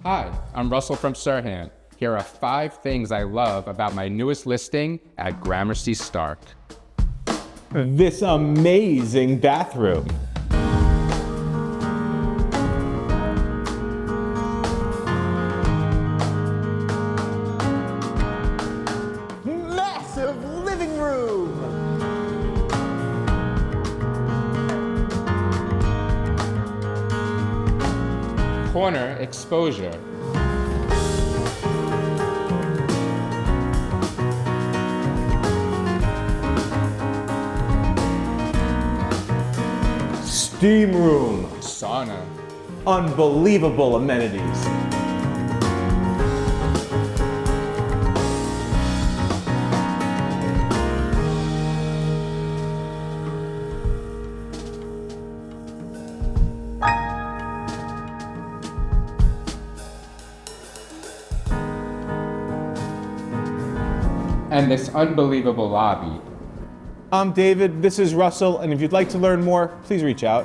Hi, I'm Russell from Sirhan. Here are 5 things I love about my newest listing at Gramercy Stark. This amazing bathroom. Massive living room. Corner exposure. Steam room. Sauna. Unbelievable amenities. And this unbelievable lobby. I'm David, this is Russell, and if you'd like to learn more, please reach out.